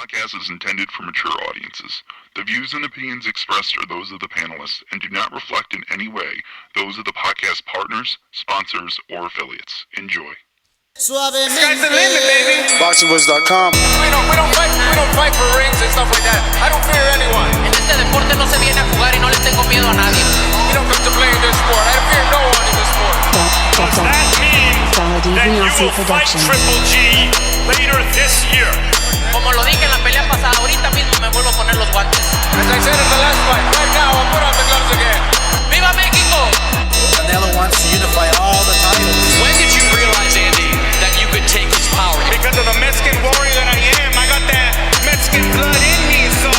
podcast is intended for mature audiences. The views and opinions expressed are those of the panelists and do not reflect in any way those of the podcast partners, sponsors, or affiliates. Enjoy. Suavemente. Sky's the limit, baby. BoxingVoice.com. We don't fight for rings and stuff like that. I don't fear anyone. En este deporte no se viene a jugar y no le tengo miedo a nadie. We don't come to play in this sport. I fear no one in this sport. Does that mean that you will fight Triple G later this year? Como lo dije en la pelea pasada, ahorita mismo me vuelvo a poner los guantes. As I said in the last fight, right now I'll put on the gloves again. ¡Viva México! Canelo wants to unify all the titles. When did you realize, Andy, that you could take his power? Because of the Mexican warrior that I am, I got that Mexican blood in me, so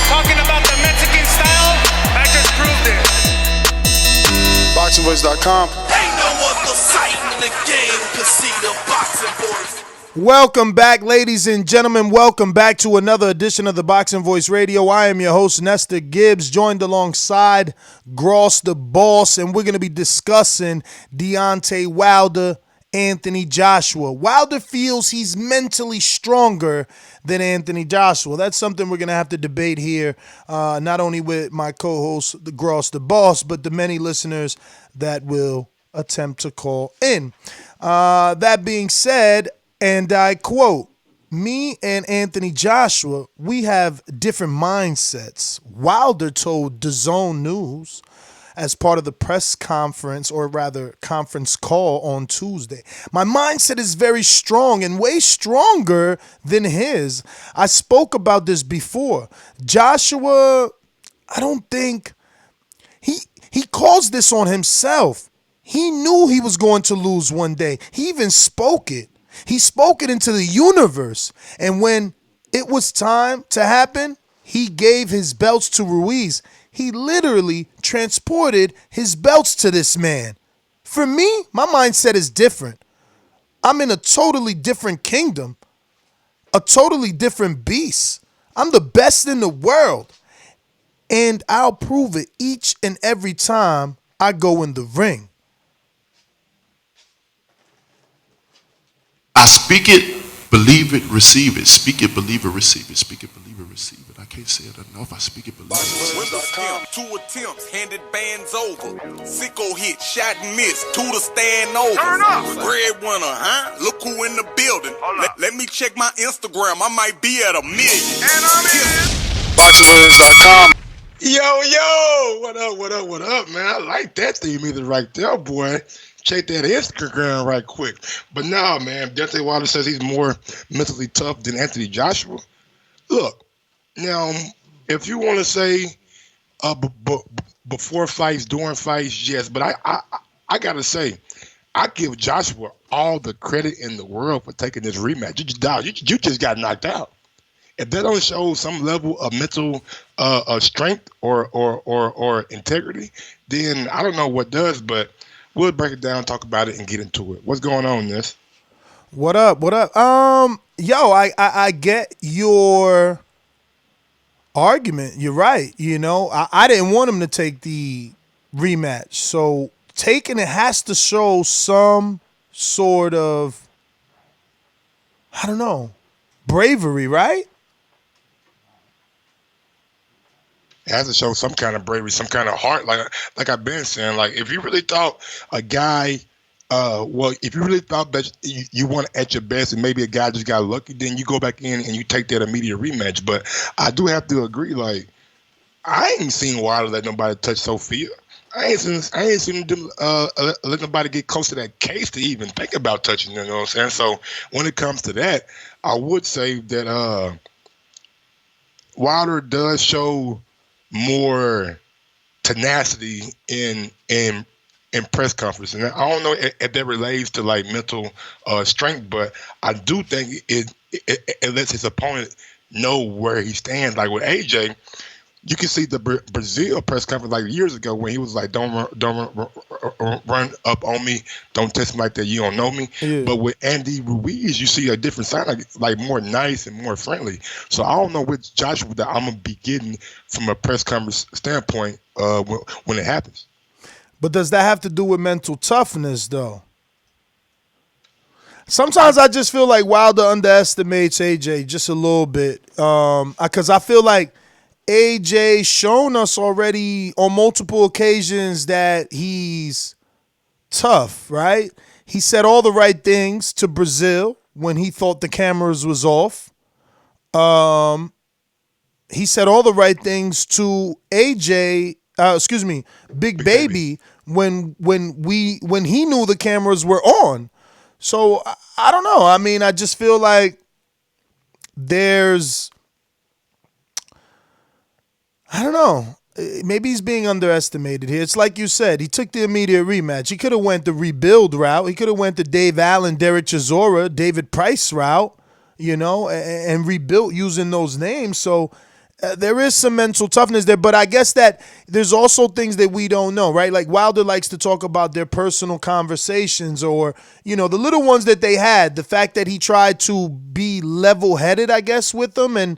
talking about the Mexican style, I just proved it. BoxingVoice.com. Ain't no other sight in the game to see the Boxing Voice. Welcome back, ladies and gentlemen. Welcome back to another edition of the Boxing Voice Radio. I am your host, Nestor Gibbs, joined alongside Gross the Boss, and we're going to be discussing Deontay Wilder, Anthony Joshua. Wilder feels he's mentally stronger than Anthony Joshua. That's something we're going to have to debate here, not only with my co-host, the Gross the Boss, but the many listeners that will attempt to call in. That being said, and I quote, "Me and Anthony Joshua, we have different mindsets." Wilder told Dazn News as part of the press conference, or rather conference call on Tuesday. "My mindset is very strong and way stronger than his. I spoke about this before. Joshua, I don't think, he calls this on himself. He knew he was going to lose one day. He even spoke it. He spoke it into the universe. And when it was time to happen, he gave his belts to Ruiz. He literally transported his belts to this man. For me, my mindset is different. I'm in a totally different kingdom, a totally different beast. I'm the best in the world. And I'll prove it each and every time I go in the ring." I speak it, believe it, receive it. Speak it, believe it, receive it. Speak it, believe it, receive it. I can't say it enough. I speak it, believe it. When the scam, 2 attempts, handed bands over. Sicko hit, shot and miss, 2 to stand over. Turn up. Breadwinner, huh? Look who in the building. Let me check my Instagram. I might be at 1 million. And I'm in. BoxingVoice.com. What up, man? I like that theme either right there, boy. Check that Instagram right quick. But no, man, Deontay Wilder says he's more mentally tough than Anthony Joshua. Look, now, if you want to say before fights, during fights, yes. But I got to say, I give Joshua all the credit in the world for taking this rematch. You just got knocked out. If that don't show some level of mental strength or integrity, then I don't know what does, but we'll break it down, talk about it, and get into it. What's going on, Ness? What up? I get your argument. You're right. You know, I didn't want him to take the rematch. So taking it has to show some sort of, I don't know, bravery, right? It has to show some kind of bravery, some kind of heart. Like I've been saying, like if you really thought a guy, if you really thought that you weren't at your best and maybe a guy just got lucky, then you go back in and you take that immediate rematch. But I do have to agree, like I ain't seen Wilder let nobody touch Sophia. I ain't seen them let nobody get close to that case to even think about touching them. You know what I'm saying? So when it comes to that, I would say that Wilder does show more tenacity in press conference, and I don't know if that relates to like mental strength, but I do think it lets his opponent know where he stands. Like with AJ, you can see the Brazil press conference like years ago when he was like, "Don't run up on me, don't test me like that. You don't know me." Yeah. But with Andy Ruiz, you see a different side, like more nice and more friendly. So I don't know which Joshua that I'm gonna be getting from a press conference standpoint when it happens. But does that have to do with mental toughness, though? Sometimes I just feel like Wilder underestimates AJ just a little bit. Because I feel like AJ shown us already on multiple occasions that he's tough, right? He said all the right things to Brazil when he thought the cameras was off. He said all the right things to Big Baby when he knew the cameras were on. So I don't know. I mean, I just feel like I don't know. Maybe he's being underestimated here. It's like you said. He took the immediate rematch. He could have went the rebuild route. He could have went the Dave Allen, Derek Chisora, David Price route, and rebuilt using those names. So there is some mental toughness there. But I guess that there's also things that we don't know, right? Like Wilder likes to talk about their personal conversations or, the little ones that they had. The fact that he tried to be level-headed, I guess, with them and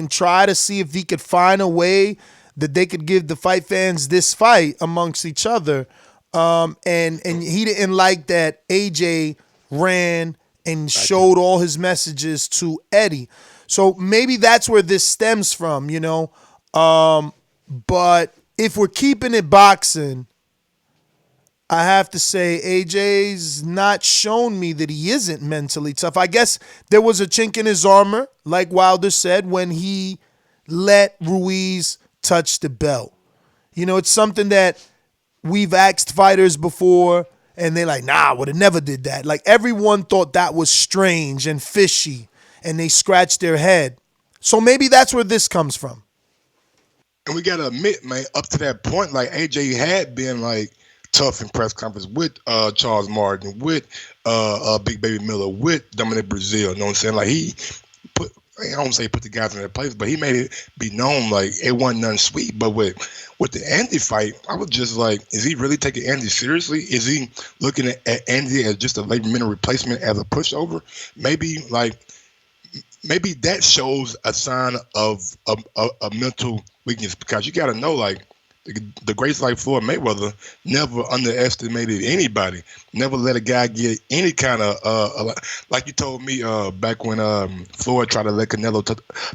try to see if he could find a way that they could give the fight fans this fight amongst each other. And he didn't like that AJ ran and showed all his messages to Eddie. So maybe that's where this stems from, But if we're keeping it boxing, I have to say AJ's not shown me that he isn't mentally tough. I guess there was a chink in his armor, like Wilder said, when he let Ruiz touch the belt. It's something that we've asked fighters before, and they're like, nah, would have never did that. Like, everyone thought that was strange and fishy, and they scratched their head. So maybe that's where this comes from. And we got to admit, man, up to that point, like, AJ had been, like, tough in press conference with Charles Martin, with Big Baby Miller, with Dominic Brazil. You know what I'm saying? Like, he put, I don't say put the guys in their place, but he made it be known like it wasn't nothing sweet. But with the Andy fight, I was just like, is he really taking Andy seriously? Is he looking at Andy as just a late minute replacement, as a pushover? Maybe that shows a sign of a mental weakness, because you got to know, like, the greats like Floyd Mayweather never underestimated anybody. Never let a guy get any kind of like you told me back when Floyd tried to let Canelo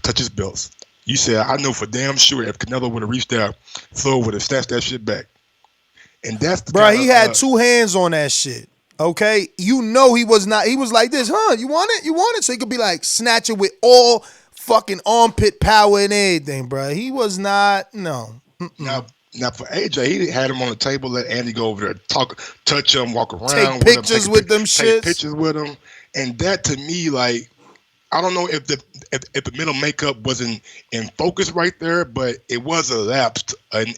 touch his belts. You said, I know for damn sure if Canelo would have reached out, Floyd would have snatched that shit back. And that's the bro. He had two hands on that shit. Okay, he was not. He was like this, huh? You want it? You want it? So he could be like snatch it with all fucking armpit power and everything, bro. He was not. No. Now for AJ, he had him on the table, let Andy go over there, touch him, walk around, take pictures with them, take pictures with him, and that to me, like, I don't know if the mental makeup wasn't in focus right there, but it was a lapse in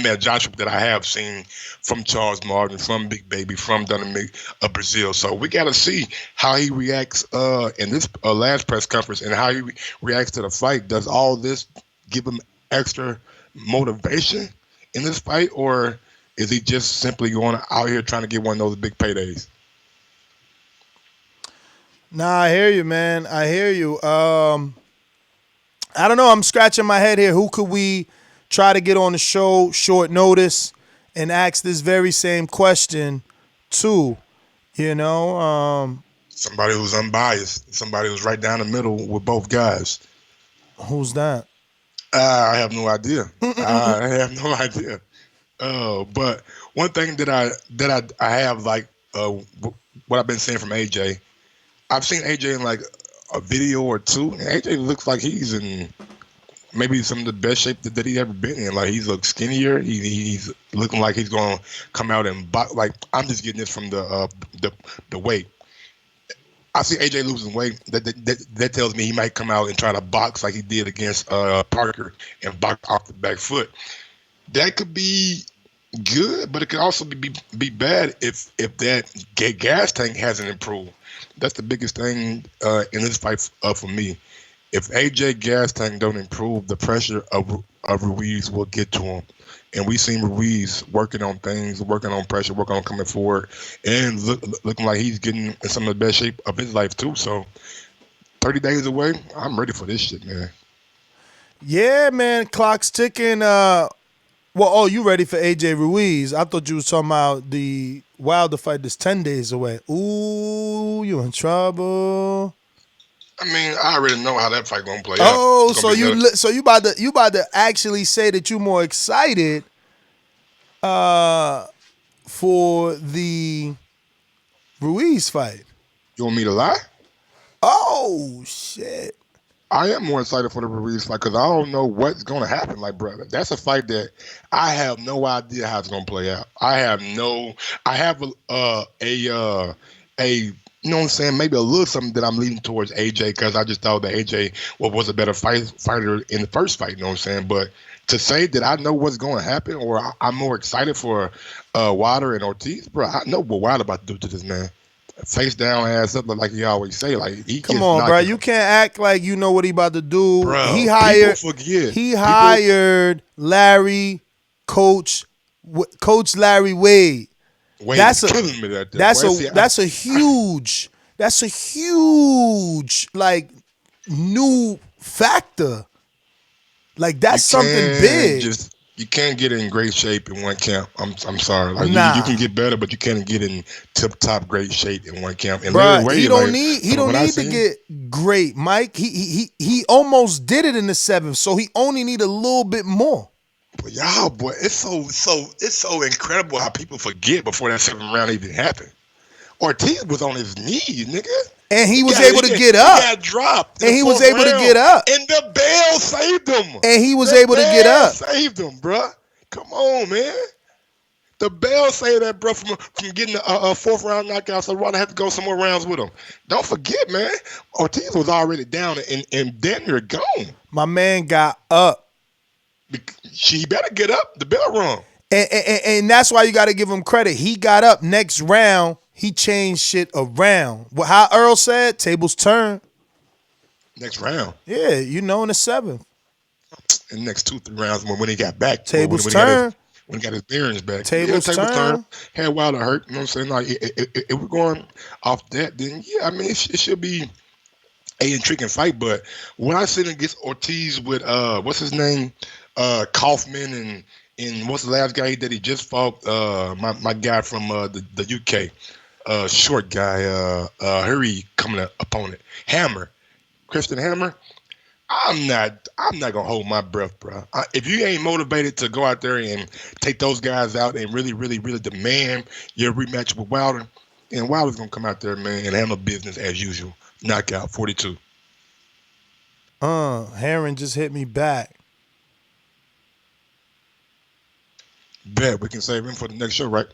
that Joshua that I have seen from Charles Martin, from Big Baby, from Dominic Brazil. So we got to see how he reacts in this last press conference and how he reacts to the fight. Does all this give him extra motivation in this fight, or is he just simply going out here trying to get one of those big paydays? Nah, I hear you, man. I hear you. I don't know. I'm scratching my head here. Who could we try to get on the show short notice and ask this very same question to? Somebody who's unbiased. Somebody who's right down the middle with both guys. Who's that? I have no idea. I have no idea. But one thing that I have, like, what I've been seeing from AJ, I've seen AJ in like a video or two, and AJ looks like he's in maybe some of the best shape that he's ever been in. Like, he's looks skinnier. He's looking like he's going to come out and box. Like, I'm just getting this from the weight. I see AJ losing weight. That tells me he might come out and try to box like he did against Parker and box off the back foot. That could be good, but it could also be bad if that gas tank hasn't improved. That's the biggest thing in this fight for me. If AJ gas tank don't improve, the pressure of Ruiz will get to him. And we've seen Ruiz working on things, working on pressure, working on coming forward, and looking like he's getting in some of the best shape of his life too. So 30 days away, I'm ready for this shit, man. Yeah, man. Clock's ticking. Well, you ready for AJ Ruiz? I thought you was talking about the Wilder fight that's 10 days away. Ooh, you in trouble. I mean, I already know how that fight gonna play out. Oh, so you about to actually say that you more excited for the Ruiz fight? You want me to lie? Oh shit! I am more excited for the Ruiz fight because I don't know what's going to happen. Like, brother, that's a fight that I have no idea how it's going to play out. I have you know what I'm saying, maybe a little something that I'm leaning towards AJ because I just thought that AJ was a better fighter in the first fight, you know what I'm saying? But to say that I know what's going to happen or I'm more excited for Wilder and Ortiz, bro, I know what Wilder about to do to this man. Face down, ass up, like he always say. Like he come on, bro. You can't act like you know what he about to do. Bro, he hired Coach Larry Wade. That's a huge like new factor. Like that's something big. You can't get in great shape in one camp. I'm sorry. Like you can get better, but you can't get in tip-top great shape in one camp. And bruh, he don't need to get great, Mike. He almost did it in the 7th, so he only need a little bit more. But y'all, boy, it's so incredible how people forget before that 7th round even happened. Ortiz was on his knees, nigga. And he was able to get up. He got dropped. And he was able to get up. And the bell saved him. And he was able to get up. Saved him, bro. Come on, man. The bell saved that bro from getting a 4th round knockout, so Wilder had to go some more rounds with him. Don't forget, man. Ortiz was already down and damn near gone. My man got up. He better get up. The bell rung. And that's why you got to give him credit. He got up next round. He changed shit around. Well, how Earl said, tables turn. Next round. Yeah, in the 7th. In the next 2-3 rounds when he got back. Tables turn. When he got his bearings back. Tables turn. Had Wilder hurt. You know what I'm saying? Like, if we're going off that, then, yeah, I mean, it should be an intriguing fight. But when I sit against Ortiz with, what's his name? Kaufman and what's the last guy that he just fought? My guy from the UK. Short guy, Hurry coming opponent. Hammer. Christian Hammer. I'm not gonna hold my breath, bro. If you ain't motivated to go out there and take those guys out and really, really, really demand your rematch with Wilder, then Wilder's gonna come out there, man, and handle business as usual. Knockout 42. Heron just hit me back. Bet we can save him for the next show, right?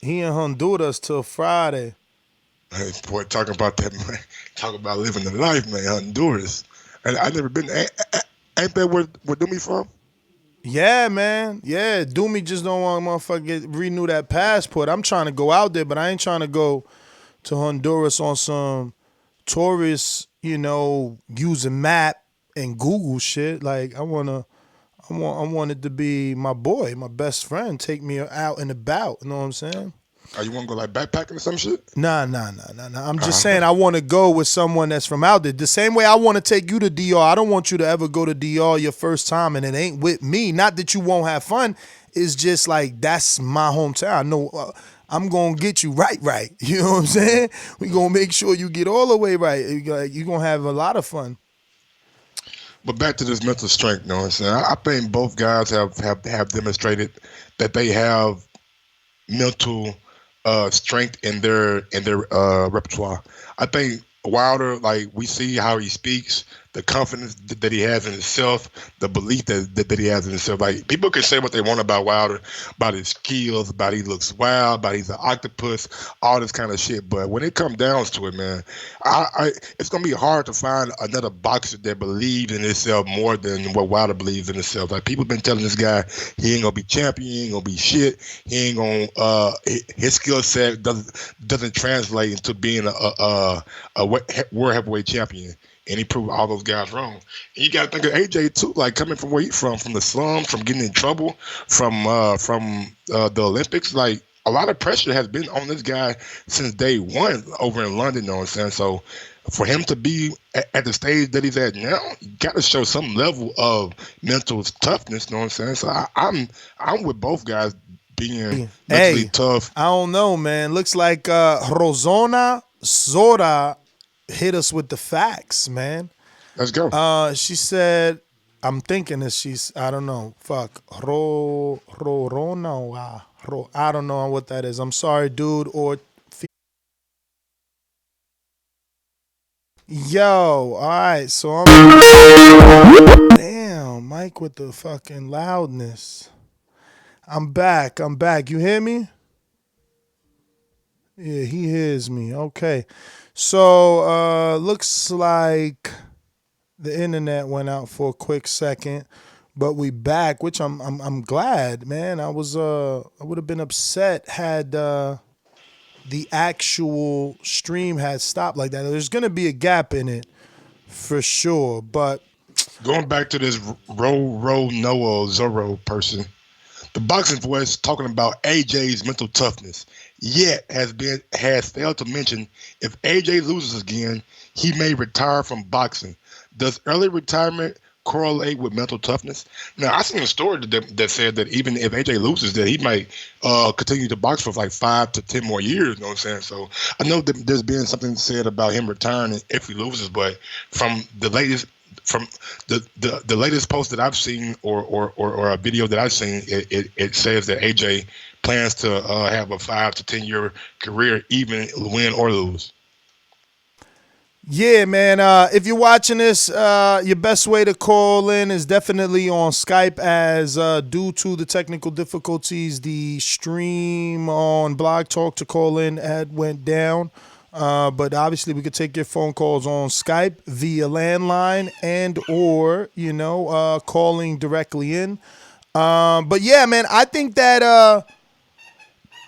He in Honduras till Friday. Hey, boy, talking about that, man. Talking about living the life, man. Honduras. And I never been. Ain't that where Doomy from? Yeah, man. Yeah, Doomy just don't want motherfucker renew that passport. I'm trying to go out there, but I ain't trying to go to Honduras on some tourist, using map and Google shit. Like I want it to be my boy, my best friend, take me out and about. You know what I'm saying? Oh, you want to go like backpacking or some shit? Nah. I'm just saying I want to go with someone that's from out there. The same way I want to take you to DR. I don't want you to ever go to DR your first time and it ain't with me. Not that you won't have fun. It's just like that's my hometown. I know I'm going to get you right. You know what I'm saying? We going to make sure you get all the way right. You're going to have a lot of fun. But back to this mental strength, you know what I'm saying? I think both guys have demonstrated that they have mental strength in their repertoire. I think Wilder, like we see how he speaks, the confidence that he has in himself, the belief that he has in himself. Like people can say what they want about Wilder, about his skills, about he looks wild, about he's an octopus, all this kind of shit. But when it comes down to it, man, it's gonna be hard to find another boxer that believes in himself more than what Wilder believes in himself. Like people been telling this guy he ain't gonna be champion, he ain't gonna be shit, he ain't gonna his skill set doesn't translate into being a world heavyweight champion. And he proved all those guys wrong. And you got to think of AJ too, like coming from where he's from the slums, from getting in trouble, from the Olympics. Like a lot of pressure has been on this guy since day one over in London. You know what I'm saying? So for him to be at the stage that he's at now, you got to show some level of mental toughness. You know what I'm saying? So I'm with both guys being mentally tough. I don't know, man. Looks like Rosona Zora hit us with the facts, man. Let's go. She said, I'm thinking that I don't know. Fuck. I don't know what that is. I'm sorry, dude. Or yo, all right. So I'm damn Mike with the fucking loudness. I'm back. You hear me? Yeah, he hears me. Okay. So looks like the internet went out for a quick second, but we back, which I'm glad, man. I would have been upset had the actual stream had stopped like that. There's gonna be a gap in it for sure. But going back to this Noah Zorro person, the boxing voice talking about AJ's mental toughness, yet has failed to mention if AJ loses again, he may retire from boxing. Does early retirement correlate with mental toughness? Now, I seen a story that said that even if AJ loses, that he might continue to box for like 5 to 10 more years. You know what I'm saying? So I know that there's been something said about him retiring if he loses, but from the latest post that I've seen or a video that I've seen, it says that AJ plans to have a 5 to 10 year career, even win or lose. yeah, man. If you're watching this, your best way to call in is definitely on Skype, as due to the technical difficulties, the stream on Blog Talk to call in went down. But obviously we could take your phone calls on Skype via landline and or, calling directly in. But yeah, man, I think that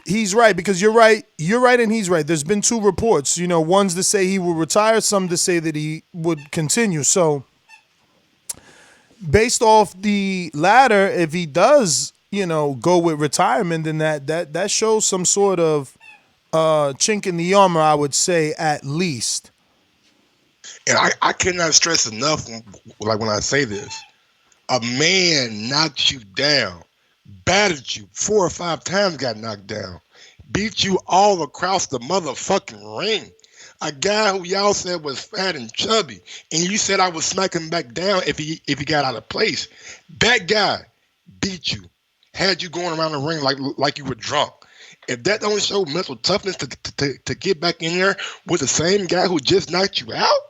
he's right, because you're right and he's right. There's been two reports, ones that say he will retire, some that say that he would continue. So based off the latter, if he does, go with retirement, then that shows some sort of chink in the armor, I would say, at least. And I cannot stress enough, like when I say this, a man knocked you down, battered you 4 or 5 times, got knocked down, beat you all across the motherfucking ring. A guy who y'all said was fat and chubby, and you said I would smack him back down if he got out of place. That guy beat you, had you going around the ring like you were drunk. If that don't show mental toughness to get back in there with the same guy who just knocked you out,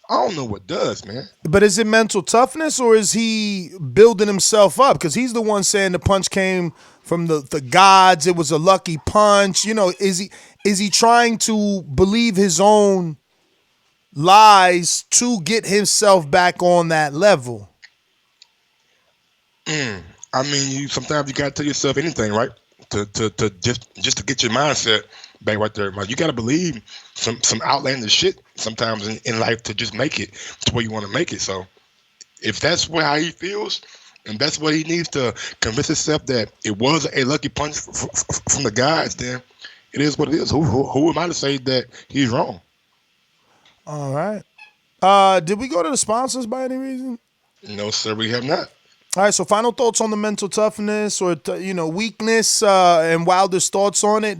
I don't know what does, man. But is it mental toughness, or is he building himself up? Because he's the one saying the punch came from the gods. It was a lucky punch. Is he trying to believe his own lies to get himself back on that level? I mean, sometimes you gotta tell yourself anything, right? To just to get your mindset back right there. Like, you gotta believe some outlandish shit sometimes in life to just make it to where you want to make it. So if that's how he feels, and that's what he needs to convince himself that it was a lucky punch from the guys, then it is what it is. Who am I to say that he's wrong? All right. Did we go to the sponsors by any reason? No, sir, we have not. All right, so final thoughts on the mental toughness or, weakness, and Wilder's thoughts on it.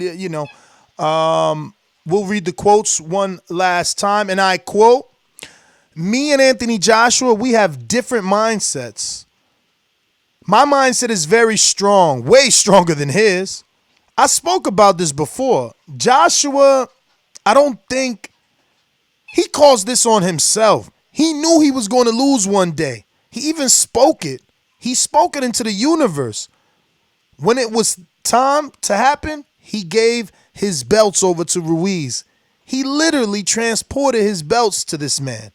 We'll read the quotes one last time. And I quote, "Me and Anthony Joshua, we have different mindsets. My mindset is very strong, way stronger than his. I spoke about this before. Joshua, I don't think he caused this on himself. He knew he was going to lose one day. He even spoke it. He spoke it into the universe. When it was time to happen, he gave his belts over to Ruiz. He literally transported his belts to this man.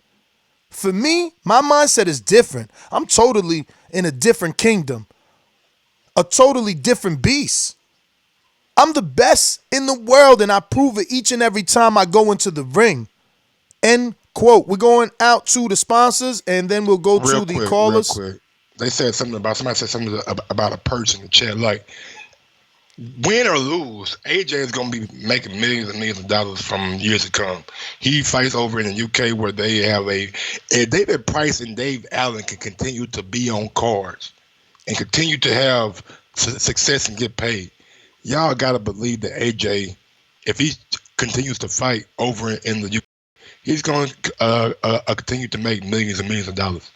For me, my mindset is different. I'm totally in a different kingdom, a totally different beast. I'm the best in the world, and I prove it each and every time I go into the ring." End quote. We're going out to the sponsors, and then we'll go to the callers. Real quick. Somebody said something about a purse in the chat. Like, win or lose, AJ is going to be making millions and millions of dollars from years to come. He fights over in the UK where they have if David Price and Dave Allen can continue to be on cards and continue to have success and get paid. Y'all got to believe that AJ, if he continues to fight over in the UK, he's going to continue to make millions and millions of dollars.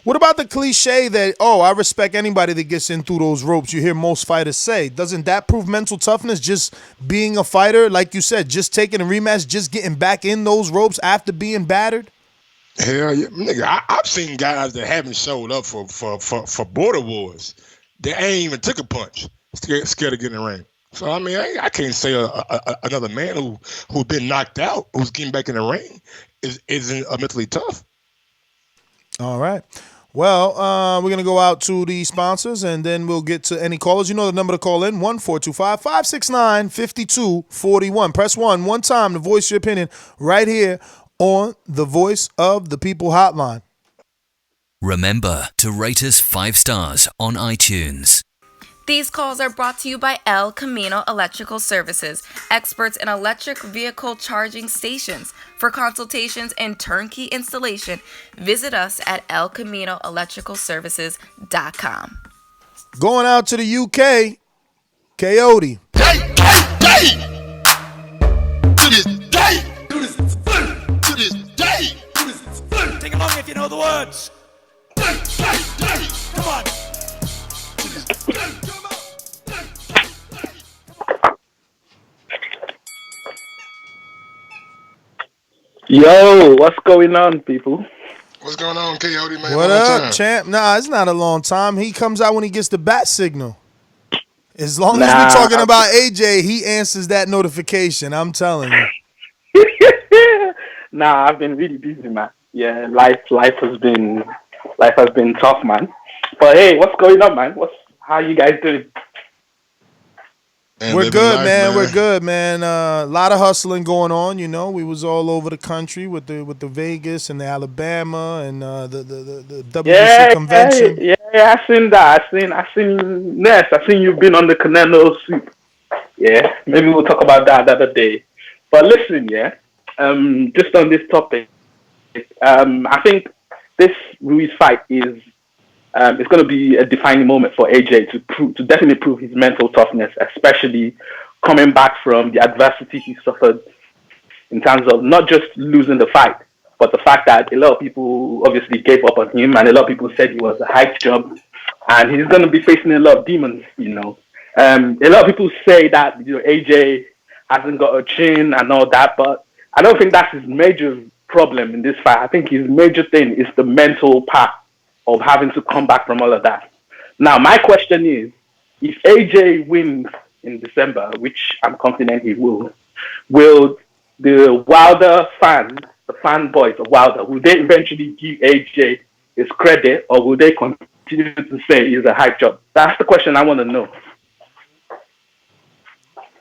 What about the cliche that, I respect anybody that gets in through those ropes? You hear most fighters say. Doesn't that prove mental toughness? Just being a fighter, like you said, just taking a rematch, just getting back in those ropes after being battered? Hell yeah, nigga! I've seen guys that haven't showed up for border wars. They ain't even took a punch. Scared to get in the ring. So I mean, I can't say another man who's been knocked out, who's getting back in the ring, isn't mentally tough. All right. Well, we're going to go out to the sponsors, and then we'll get to any callers. You know the number to call in, 1-425-569-5241. Press 1 time to voice your opinion right here on the Voice of the People hotline. Remember to rate us 5 stars on iTunes. These calls are brought to you by El Camino Electrical Services, experts in electric vehicle charging stations. For consultations and turnkey installation, visit us at elcaminoelectricalservices.com. Going out to the UK, Coyote. To this day. To this day. Sing along if you know the words. Come on. Yo, what's going on, people? What's going on, Coyote, man? What up, champ? Nah, it's not a long time. He comes out when he gets the bat signal. As long as we're talking about AJ, he answers that notification. I'm telling you. Nah, I've been really busy, man. Yeah, life has been tough, man. But hey, what's going on, man? How you guys doing? We're good, man. We're good, man. A lot of hustling going on. You know, we was all over the country with the Vegas and the Alabama and the WBC convention. Yeah, I seen that. I seen Ness. I seen you've been on the Canelo soup. Yeah, maybe we'll talk about that the other day. But listen, yeah, just on this topic, I think this Ruiz fight is. It's going to be a defining moment for AJ to definitely prove his mental toughness, especially coming back from the adversity he suffered in terms of not just losing the fight, but the fact that a lot of people obviously gave up on him, and a lot of people said he was a hype job, and he's going to be facing a lot of demons. You know, a lot of people say that AJ hasn't got a chin and all that, but I don't think that's his major problem in this fight. I think his major thing is the mental part of having to come back from all of that. Now, my question is, if AJ wins in December, which I'm confident he will the Wilder fans, the fanboys of Wilder, will they eventually give AJ his credit, or will they continue to say he's a hype job? That's the question I want to know.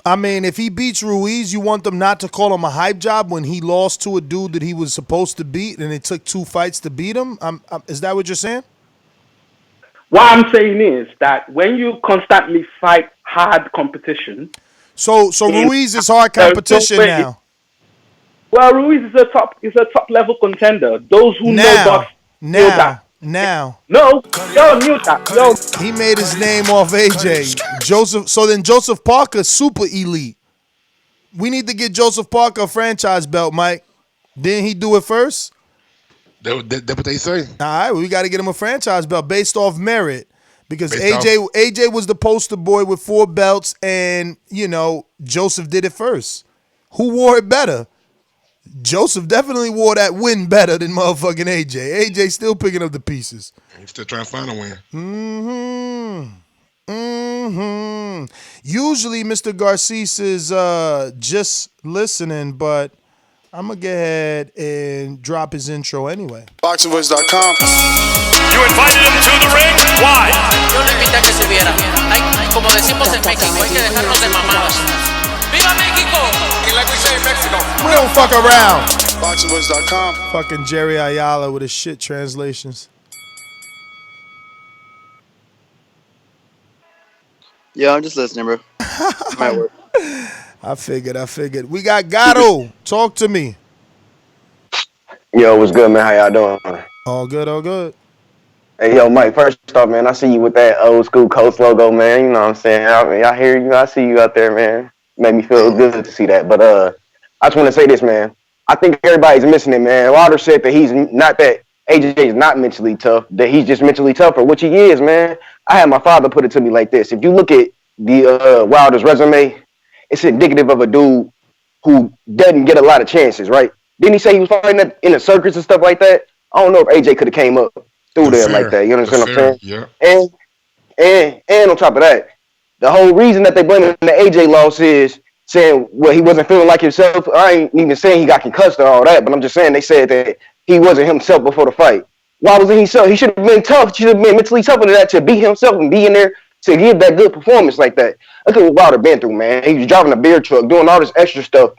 I mean, if he beats Ruiz, you want them not to call him a hype job when he lost to a dude that he was supposed to beat and it took 2 fights to beat him? Is that what you're saying? What I'm saying is that when you constantly fight hard competition... So Ruiz is hard competition now? Well, Ruiz is a top level contender. Those who know box know that. Now. No, knew that. Yo. He made his name off AJ. Joseph Parker, super elite. We need to get Joseph Parker a franchise belt, Mike. Didn't he do it first? That's what they say. All right, we got to get him a franchise belt based off merit. Because AJ was the poster boy with 4 belts, and, Joseph did it first. Who wore it better? Joseph definitely wore that win better than motherfucking AJ. AJ still picking up the pieces. He's still trying to find a win. Usually Mr. Garces is just listening, but I'm going to go ahead and drop his intro anyway. BoxingVoice.com. You invited him to the ring? Why? Yo lo invité a que subiera. Como decimos en México, hay que dejarnos de mamadas. ¡Viva México! Like we say in Mexico. We don't fuck around. BoxingVoice.com. Fucking Jerry Ayala with his shit translations. Yeah, I'm just listening, bro. Might work. I figured. We got Gatto. Talk to me. Yo, what's good, man? How y'all doing? All good. Hey, yo, Mike, first off, man, I see you with that old school Coast logo, man. You know what I'm saying? I hear you. I see you out there, man. Made me feel good to see that. But I just want to say this, man. I think everybody's missing it, man. Wilder said that AJ is not mentally tough, that he's just mentally tougher, which he is, man. I had my father put it to me like this. If you look at the Wilder's resume, it's indicative of a dude who doesn't get a lot of chances, right? Didn't he say he was fighting in a circus and stuff like that? I don't know if AJ could have came up through there like that. You understand what I'm saying? Yeah. And on top of that, the whole reason that they blame the AJ loss is saying, well, he wasn't feeling like himself. I ain't even saying he got concussed or all that, but I'm just saying they said that he wasn't himself before the fight. Why wasn't he so? He should have been tough. He should have been mentally tougher than that to beat himself and be in there to give that good performance like that. Look at what Wilder been through, man. He was driving a beer truck, doing all this extra stuff,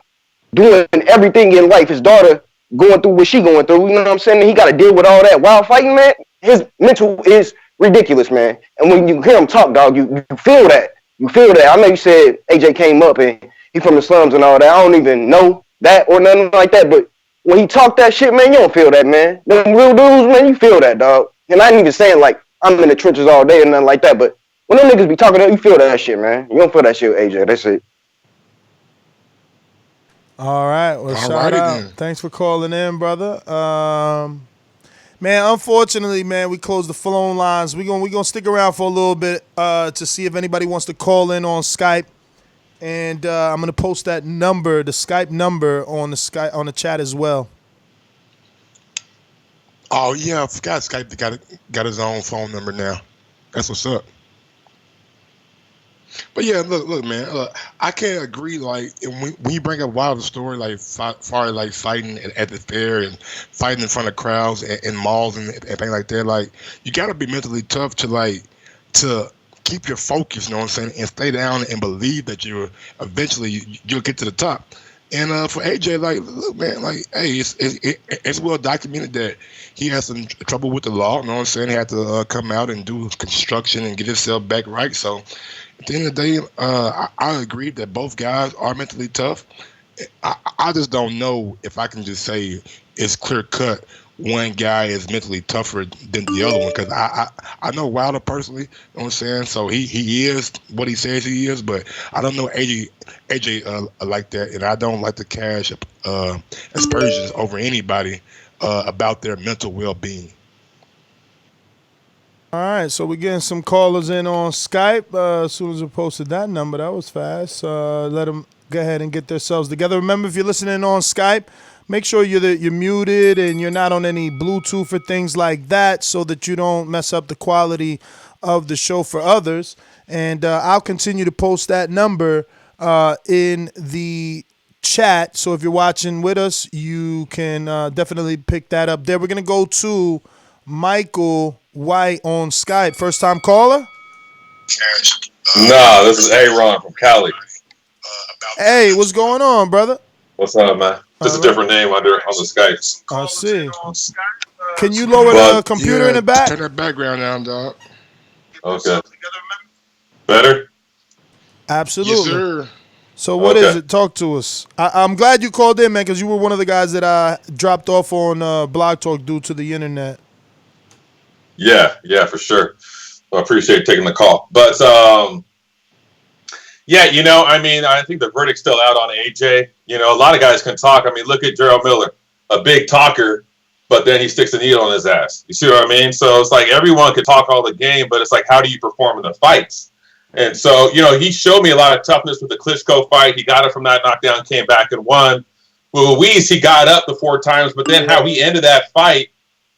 doing everything in life. His daughter going through what she going through. You know what I'm saying? He got to deal with all that while fighting, man. His mental is ridiculous, man. And when you hear him talk, dog, you feel that. You feel that. I know you said AJ came up and he from the slums and all that. I don't even know that or nothing like that. But when he talk that shit, man, you don't feel that, man. Them real dudes, man, you feel that, dog. And I ain't even saying like I'm in the trenches all day or nothing like that. But when them niggas be talking, you feel that shit, man. You don't feel that shit with AJ. That's it. All right. Well, shout out. Then. Thanks for calling in, brother. Man, unfortunately, man, we closed the phone lines. We're gonna stick around for a little bit to see if anybody wants to call in on Skype. And I'm gonna post that number, the Skype number, on the chat as well. Oh yeah, I forgot Skype got his own phone number now. That's what's up. But yeah, look, man. I can't agree. Like when you bring up Wilder's story, like far like fighting at the fair and fighting in front of crowds and malls and things like that. Like you got to be mentally tough to keep your focus. You know what I'm saying? And stay down and believe that you'll get to the top. And for AJ, like, look, man, like, hey, it's well documented that he has some trouble with the law. You know what I'm saying? He had to come out and do construction and get himself back right. So at the end of the day, I agree that both guys are mentally tough. I just don't know if I can just say it's clear cut one guy is mentally tougher than the other one, because I know Wilder personally, you know what I'm saying? So he is what he says he is, but I don't know AJ like that, and I don't like to cast aspersions over anybody about their mental well-being. All right, so we're getting some callers in on Skype. As soon as we posted that number, that was fast. Let them go ahead and get themselves together. Remember, if you're listening on Skype, make sure you're muted and you're not on any Bluetooth or things like that, so that you don't mess up the quality of the show for others. And I'll continue to post that number in the chat. So if you're watching with us, you can definitely pick that up there. We're going to go to Michael White on Skype. First time caller? Nah, this is Aaron from Cali. Hey, what's going on, brother? What's up, man? Just a different name on the Skype. I see. Can you lower the computer in the back? Turn that background down, dog. Okay. Better? Absolutely. Yes, sir. So what is it? Talk to us. I'm glad you called in, man, because you were one of the guys that I dropped off on Blog Talk due to the internet. Yeah, for sure. I appreciate taking the call. But, yeah, I think the verdict's still out on AJ. A lot of guys can talk. I mean, look at Gerald Miller, a big talker, but then he sticks a needle in his ass. You see what I mean? So it's like everyone can talk all the game, but it's like, how do you perform in the fights? And so, he showed me a lot of toughness with the Klitschko fight. He got it from that knockdown, came back and won. With Ruiz, he got up the 4 times, but then how he ended that fight,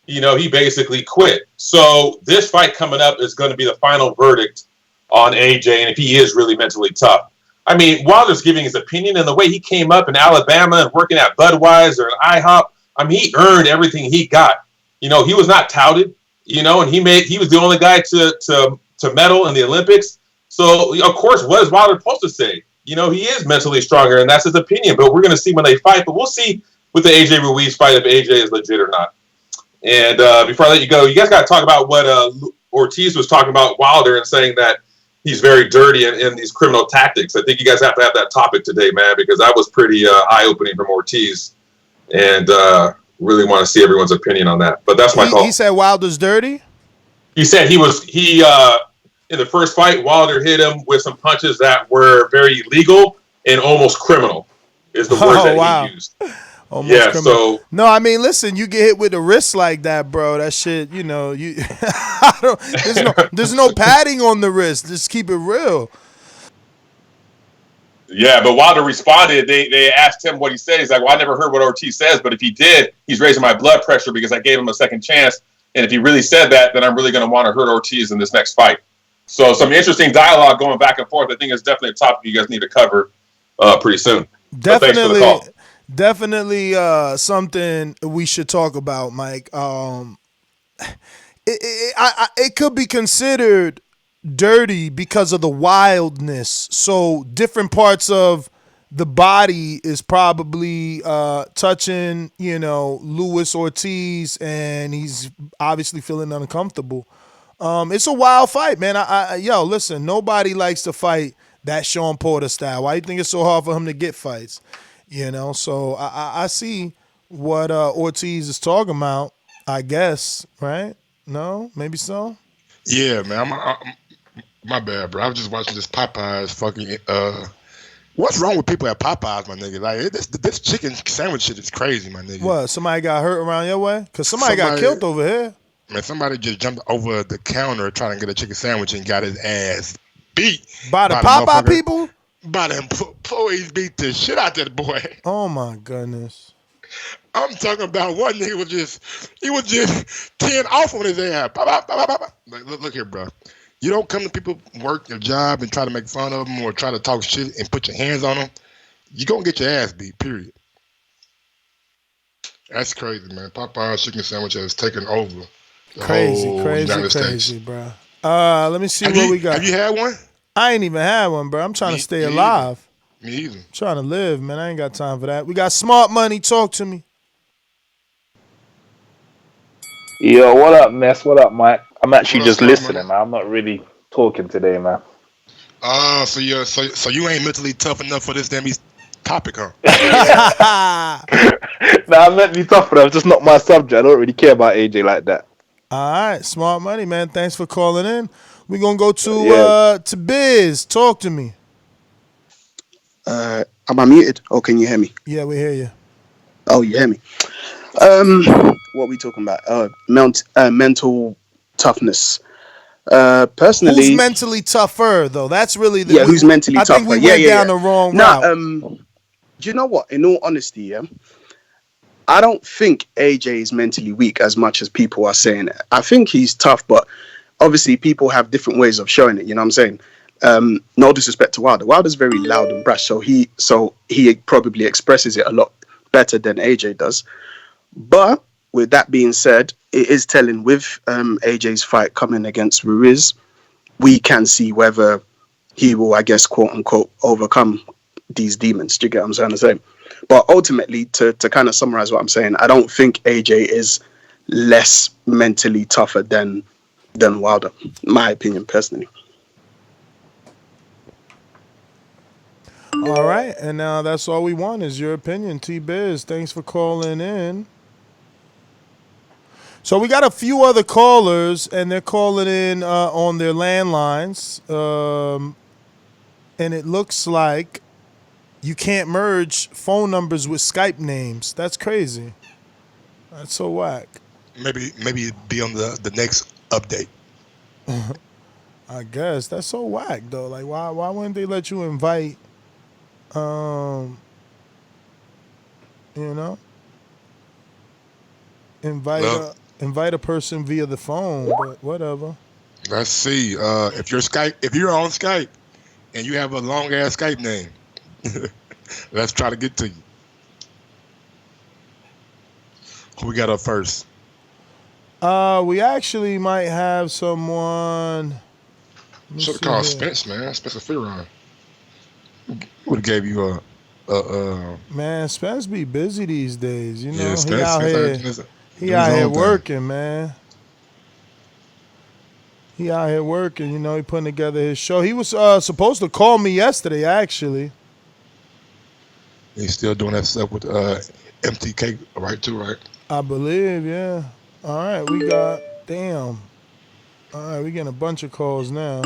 he basically quit. So this fight coming up is going to be the final verdict on AJ, and if he is really mentally tough. I mean, Wilder's giving his opinion, and the way he came up in Alabama and working at Budweiser and IHOP, I mean, he earned everything he got. He was not touted, and he was the only guy to medal in the Olympics. So, of course, what is Wilder supposed to say? He is mentally stronger, and that's his opinion. But we're going to see when they fight. But we'll see with the AJ Ruiz fight if AJ is legit or not. And before I let you go, you guys got to talk about what Ortiz was talking about Wilder and saying that, he's very dirty in these criminal tactics. I think you guys have to have that topic today, man, because that was pretty eye-opening from Ortiz, and really want to see everyone's opinion on that. But that's my call. He said Wilder's dirty? He said he in the first fight, Wilder hit him with some punches that were very illegal and almost criminal, is the words that he used. Almost yeah, criminal. so no, I mean, listen, you get hit with the wrist like that, bro. That shit, you know, there's no padding on the wrist. Just keep it real. Yeah, but Wilder responded. They asked him what he said. He's like, well, I never heard what Ortiz says, but if he did, he's raising my blood pressure because I gave him a second chance. And if he really said that, then I'm really going to want to hurt Ortiz in this next fight. So some interesting dialogue going back and forth. I think it's definitely a topic you guys need to cover pretty soon. Definitely something we should talk about, Mike. It could be considered dirty because of the wildness. So different parts of the body is probably touching, Luis Ortiz, and he's obviously feeling uncomfortable. It's a wild fight, man. Listen, nobody likes to fight that Sean Porter style. Why do you think it's so hard for him to get fights? So I see what Ortiz is talking about, I guess, right? No? Maybe so? Yeah, man. My bad, bro. I was just watching this Popeyes fucking... what's wrong with people at Popeyes, my nigga? Like, this chicken sandwich shit is crazy, my nigga. What? Somebody got hurt around your way? Because somebody got killed over here. Man, somebody just jumped over the counter trying to get a chicken sandwich and got his ass beat. By the Popeye people? By the employees beat the shit out that boy. Oh my goodness. I'm talking about one nigga was just 10 off on his ass. Like, look here, bro. You don't come to people work your job and try to make fun of them or try to talk shit and put your hands on them. You're going to get your ass beat, period. That's crazy, man. Popeye's chicken sandwich has taken over the whole United States. Bro. Let me see what we got. Have you had one? I ain't even had one, bro. I'm trying to stay alive. Me either. I'm trying to live, man. I ain't got time for that. We got Smart Money. Talk to me. Yo, what up, Ness? What up, Mike? I'm actually just listening, man. I'm not really talking today, man. So you ain't mentally tough enough for this damn topic, huh? Nah, I'm mentally tough, but it's just not my subject. I don't really care about AJ like that. All right, Smart Money, man. Thanks for calling in. We're gonna go to Biz. Talk to me. Am I muted? Or can you hear me? Yeah, we hear you. Oh, you hear me? What are we talking about? Mental toughness. Personally, who's mentally tougher though? That's really the who's mentally tougher? I think we went down the wrong route. Do you know what? In all honesty, I don't think AJ is mentally weak as much as people are saying it. I think he's tough, but obviously people have different ways of showing it. You know what I'm saying? No disrespect to Wilder. Wilder's very loud and brash, so he probably expresses it a lot better than AJ does. But with that being said, it is telling with AJ's fight coming against Ruiz, we can see whether he will, I guess, quote unquote, overcome these demons. Do you get what I'm trying to say? But ultimately, to kind of summarize what I'm saying, I don't think AJ is less mentally tougher than Wilder, my opinion personally. All right, and now that's all we want is your opinion, T-Biz. Thanks for calling in. So we got a few other callers, and they're calling in on their landlines, and it looks like you can't merge phone numbers with Skype names. That's crazy. That's so whack. Maybe be on the next update. I guess that's so whack though. Like, why wouldn't they let you invite? Invite a person via the phone, but whatever. Let's see. If you're on Skype and you have a long ass Skype name, let's try to get to you. Who we got up first? We actually might have someone. Should have called Spence, man. Spencer Fearon. Would have gave you a Man, Spence be busy these days. You know, yeah, Spence, he out here working, man. He out here working, you know, he putting together his show. He was supposed to call me yesterday, actually. He's still doing that stuff with MTK, right? Too, right? I believe, yeah. All right, we got, damn. All right, we getting a bunch of calls now.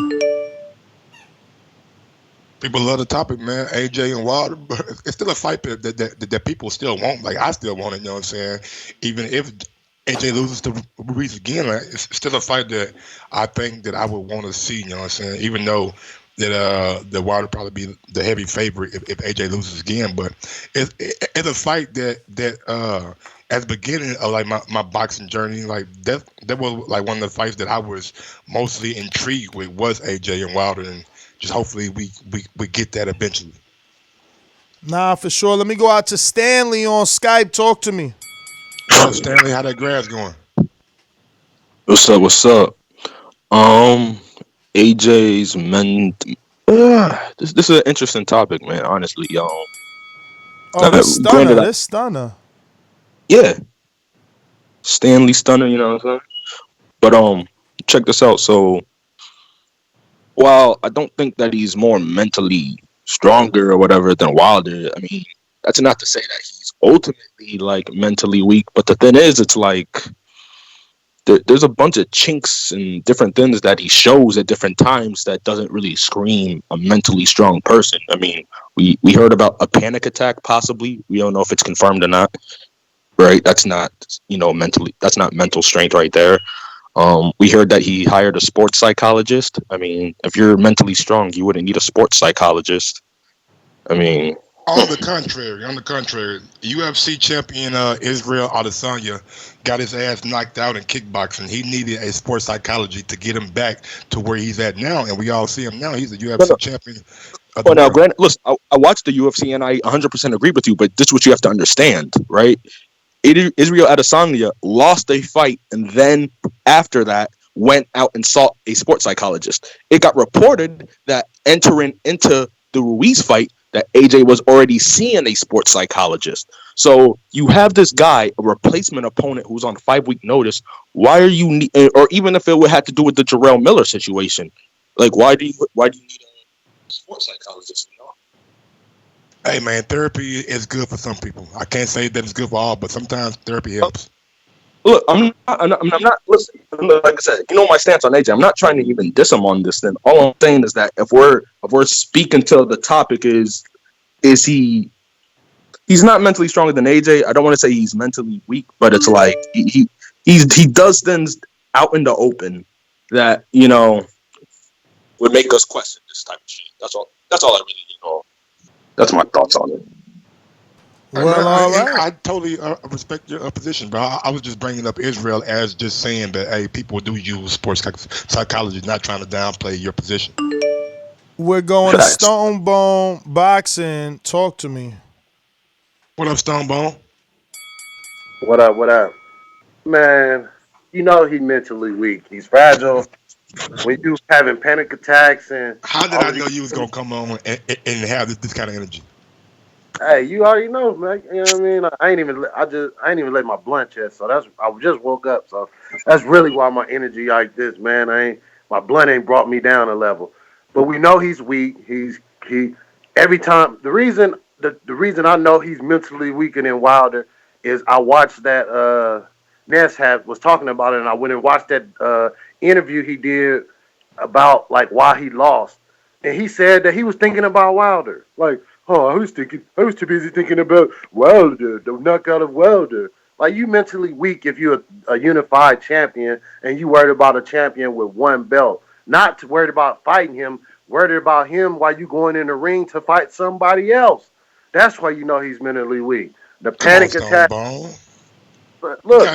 People love the topic, man. AJ and Wilder, but it's still a fight that people still want. Like, I still want it, you know what I'm saying? Even if AJ loses to Ruiz again, like, it's still a fight that I think that I would want to see, you know what I'm saying? Even though that Wilder probably be the heavy favorite if AJ loses again. But it's a fight that at the beginning of like my boxing journey, like that was like one of the fights that I was mostly intrigued with was AJ and Wilder, and just hopefully we get that eventually. Nah, for sure. Let me go out to Stanley on Skype. Talk to me. What's up, Stanley? How that grass going? What's up? What's up? AJ's men. This is an interesting topic, man. Honestly, y'all. Oh, this stunner. Yeah, Stanley Stunner. You know what I'm saying? But check this out. So, while I don't think that he's more mentally stronger or whatever than Wilder, I mean, that's not to say that he's ultimately like mentally weak. But the thing is, it's like there's a bunch of chinks and different things that he shows at different times that doesn't really scream a mentally strong person. I mean, we heard about a panic attack possibly. We don't know if it's confirmed or not. Right? That's not, that's not mental strength right there. We heard that he hired a sports psychologist. I mean, if you're mentally strong, you wouldn't need a sports psychologist. I mean, on the contrary, UFC champion Israel Adesanya got his ass knocked out in kickboxing. He needed a sports psychology to get him back to where he's at now, and we all see him now. He's a UFC champion. Well, now, granted, listen, I watched the UFC, and I 100% agree with you, but this is what you have to understand, right? Israel Adesanya lost a fight, and then after that, went out and sought a sports psychologist. It got reported that entering into the Ruiz fight, that AJ was already seeing a sports psychologist. So you have this guy, a replacement opponent who's on 5-week notice. Why are you or even if it would have to do with the Jarrell Miller situation, like why do you need a sports psychologist? You know? Hey man, therapy is good for some people. I can't say that it's good for all, but sometimes therapy helps. Look, I'm not. Listen, like I said, you know my stance on AJ. I'm not trying to even diss him on this. Then all I'm saying is that if we're speaking to the topic is he's not mentally stronger than AJ. I don't want to say he's mentally weak, but it's like he does things out in the open that would make us question this type of shit. That's all I really That's my thoughts on it. Well, I totally respect your position, bro. I was just bringing up Israel as just saying that, hey, people do use sports psychology, not trying to downplay your position. We're going to Stone Bone Boxing. Talk to me. What up, Stone Bone? What up? Man, you know he's mentally weak. He's fragile. When you having panic attacks and... How did I know you was going to come on and have this kind of energy? Hey, you already know, man. You know what I mean? I ain't even let my blunt yet, so I just woke up, so that's really why my energy like this, man. My blunt ain't brought me down a level, but we know he's weak. He every time the reason I know he's mentally weaker than Wilder is I watched that Ness was talking about it, and I went and watched that interview he did about like why he lost, and he said that he was thinking about Wilder, like. Oh, I was too busy thinking about Wilder, the knockout of Wilder. Like, you mentally weak if you're a unified champion and you worried about a champion with one belt. Not worried about fighting him, worried about him while you going in the ring to fight somebody else. That's why you know he's mentally weak. The panic attack. But look,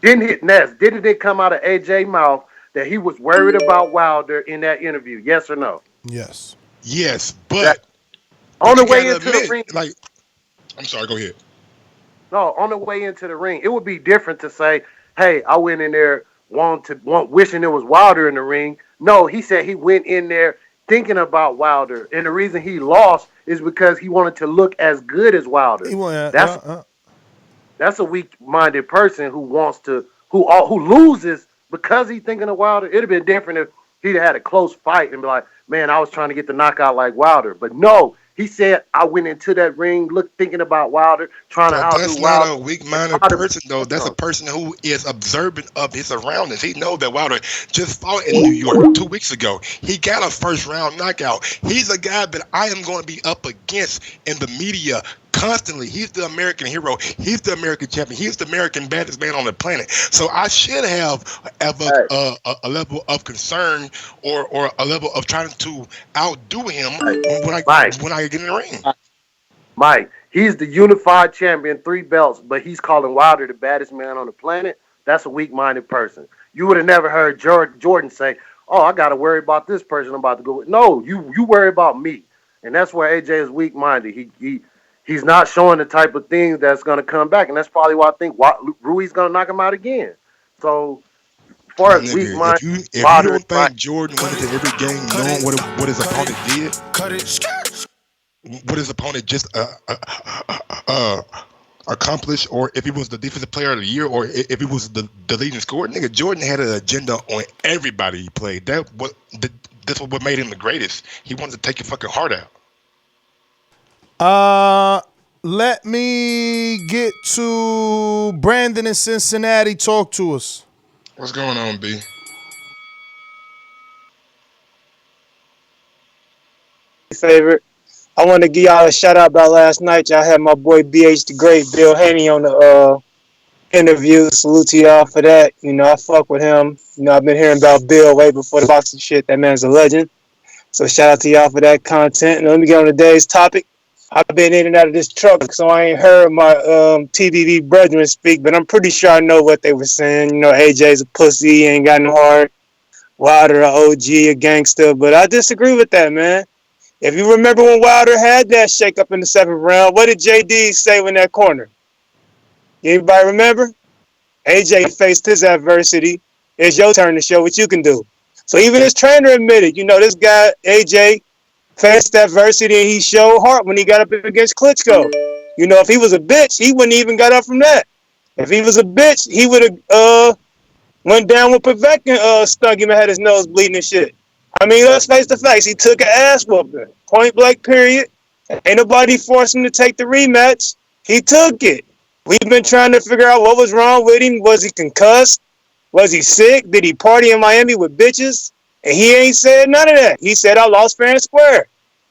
didn't it come out of AJ mouth that he was worried about Wilder in that interview? Yes or no? Yes. Yes, but... On the way into the ring, I'm sorry. Go ahead. No, on the way into the ring, it would be different to say, "Hey, I went in there wishing there was Wilder in the ring." No, he said he went in there thinking about Wilder, and the reason he lost is because he wanted to look as good as Wilder. That's a weak-minded person who wants to who loses because he's thinking of Wilder. It'd have been different if he'd had a close fight and be like, man, I was trying to get the knockout like Wilder. But no, he said, I went into that ring thinking about Wilder, trying to outdo That's Wilder. not a weak-minded person, though. That's a person who is observant of his surroundings. He knows that Wilder just fought in New York 2 weeks ago. He got a first-round knockout. He's a guy that I am going to be up against in the media constantly. He's the American hero. He's the American champion. He's the American baddest man on the planet. So I should have a level of concern or a level of trying to outdo him when I get in the ring. Mike, he's the unified champion, 3 belts, but he's calling Wilder the baddest man on the planet. That's a weak-minded person. You would have never heard Jordan say, oh, I got to worry about this person I'm about to go with. No, you worry about me. And that's where AJ is weak-minded. He's not showing the type of things that's going to come back, and that's probably why I think Ruiz going to knock him out again. So, as far as weak-minded, if you don't think Jordan went into every game knowing what his opponent did, what his opponent just accomplished, or if he was the defensive player of the year, or if he was the leading scorer, nigga, Jordan had an agenda on everybody he played. That's what made him the greatest. He wanted to take your fucking heart out. Let me get to Brandon in Cincinnati. Talk to us. What's going on, B? Favorite. I want to give y'all a shout out about last night. Y'all had my boy BH the Great, Bill Haney, on the interview. Salute to y'all for that. You know, I fuck with him. You know, I've been hearing about Bill way before the boxing shit. That man's a legend. So shout out to y'all for that content. And let me get on today's topic. I've been in and out of this truck, so I ain't heard my TBV brethren speak, but I'm pretty sure I know what they were saying. You know, AJ's a pussy, he ain't got no heart. Wilder, a OG, a gangster. But I disagree with that, man. If you remember when Wilder had that shake up in the 7th round, what did JD say in that corner? Anybody remember? AJ faced his adversity. It's your turn to show what you can do. So even his trainer admitted, you know, this guy, AJ, faced adversity and he showed heart when he got up against Klitschko. You know, if he was a bitch, he wouldn't even got up from that. If he was a bitch, he would have went down with Povetkin, stung him and had his nose bleeding and shit. I mean, let's face the facts. He took an ass whooping. Point blank, period. Ain't nobody forced him to take the rematch. He took it. We've been trying to figure out what was wrong with him. Was he concussed? Was he sick? Did he party in Miami with bitches? And he ain't said none of that. He said, I lost fair and square.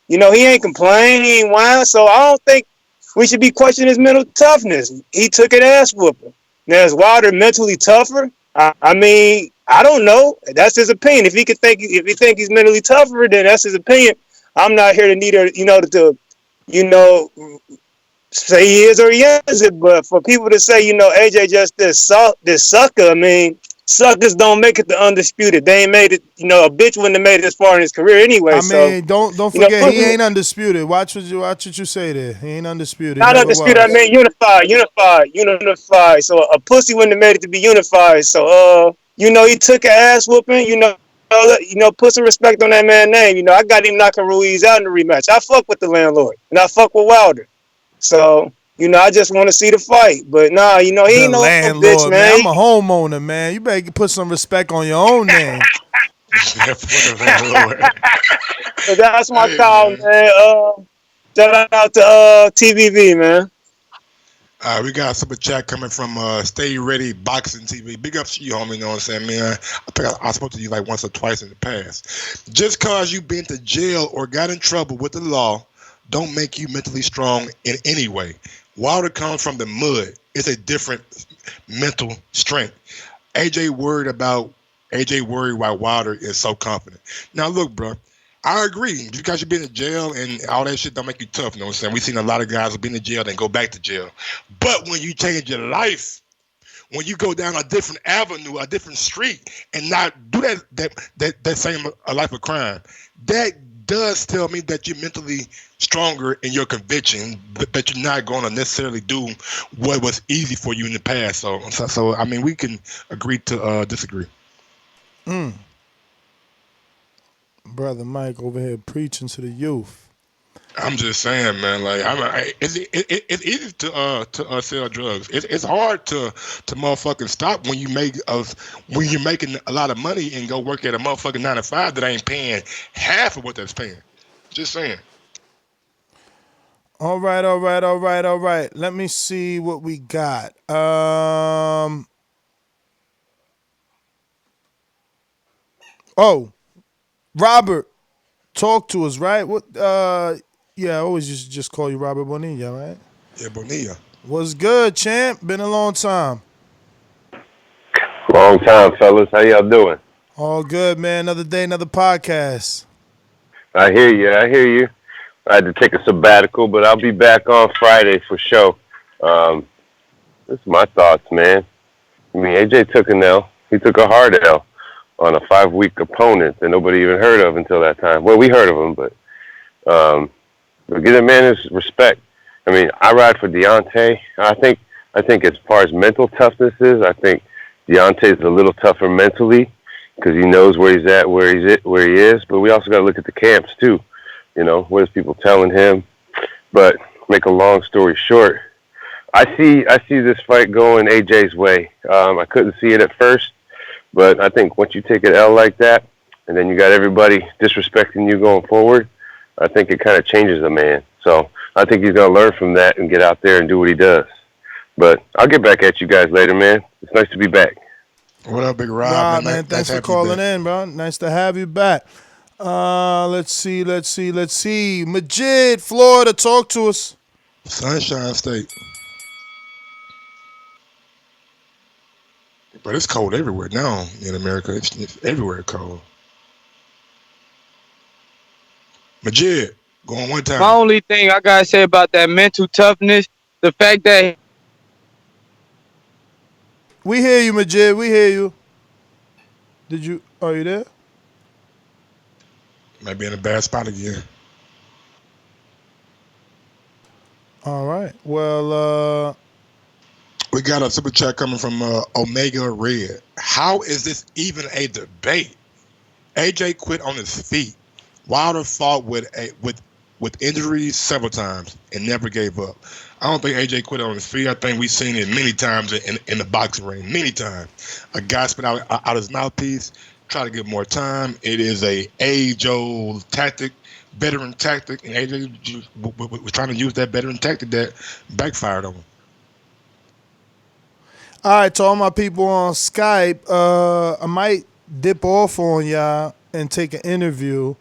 You know, he ain't complained. He ain't whine. So I don't think we should be questioning his mental toughness. He took an ass whooping. Now, is Wilder mentally tougher? I mean, I don't know. That's his opinion. If he think he's mentally tougher, then that's his opinion. I'm not here to say he is or he isn't. But for people to say, you know, AJ just this sucker, I mean, suckers don't make it to undisputed. They ain't made it. You know, a bitch wouldn't have made it this far in his career anyway. I mean, don't forget, he ain't undisputed. Watch what you say there. He ain't undisputed. Not undisputed. I mean, unified. So a pussy wouldn't have made it to be unified. So you know, he took an ass whooping. You know, put some respect on that man's name. You know, I got him knocking Ruiz out in the rematch. I fuck with the landlord and I fuck with Wilder. So. You know, I just want to see the fight. But nah, you know, he ain't no bitch, man. I'm a homeowner, man. You better put some respect on your own name. So that's my call, man. Shout out to TVV, man. We got a super chat coming from Stay Ready Boxing TV. Big ups to you, homie. You know what I'm saying, man? I think I spoke to you like once or twice in the past. Just cause you've been to jail or got in trouble with the law don't make you mentally strong in any way. Wilder comes from the mud. It's a different mental strength. AJ worried why Wilder is so confident. Now, look, bro, I agree. Because you've been in jail and all that shit don't make you tough. You know what I'm saying? We've seen a lot of guys who've been in jail and go back to jail. But when you change your life, when you go down a different avenue, a different street, and not do that same life of crime, that does tell me that you're mentally stronger in your conviction, but that you're not going to necessarily do what was easy for you in the past. So I mean, we can agree to disagree. Brother Mike over here preaching to the youth. I'm just saying, man. Like, it's easy to sell drugs. It's hard to motherfucking stop when when you're making a lot of money and go work at a motherfucking 9 to 5 that ain't paying half of what that's paying. Just saying. All right. Let me see what we got. Oh, Robert, talk to us, right? What? Yeah, I always just call you Robert Bonilla, right? Yeah, Bonilla. What's good, champ? Been a long time. Long time, fellas. How y'all doing? All good, man. Another day, another podcast. I hear you. I had to take a sabbatical, but I'll be back on Friday for sure. This is my thoughts, man. I mean, AJ took an L. He took a hard L on a 5-week opponent that nobody even heard of until that time. Well, we heard of him, but give the man his respect. I mean, I ride for Deontay. I think as far as mental toughness is, I think Deontay's a little tougher mentally because he knows where he's at, where he is. But we also got to look at the camps too. You know, what is people telling him? But make a long story short, I see this fight going AJ's way. I couldn't see it at first, but I think once you take an L like that, and then you got everybody disrespecting you going forward, I think it kind of changes a man. So I think he's going to learn from that and get out there and do what he does. But I'll get back at you guys later, man. It's nice to be back. What up, Big Rob? Man, thanks for calling in, bro. Nice to have you back. Let's see. Majid, Florida, talk to us. Sunshine State. But it's cold everywhere now in America. It's everywhere cold. Majid, going one time. My only thing I gotta say about that mental toughness, the fact that we hear you, Majid. We hear you. Are you there? Might be in a bad spot again. All right. Well, we got a super chat coming from Omega Red. How is this even a debate? AJ quit on his feet. Wilder fought with injuries several times and never gave up. I don't think AJ quit on his feet. I think we've seen it many times in the boxing ring. Many times. A guy spit out his mouthpiece, try to get more time. It is a age-old tactic, veteran tactic, and AJ was trying to use that veteran tactic that backfired on him. All right, to all my people on Skype, I might dip off on y'all and take an interview.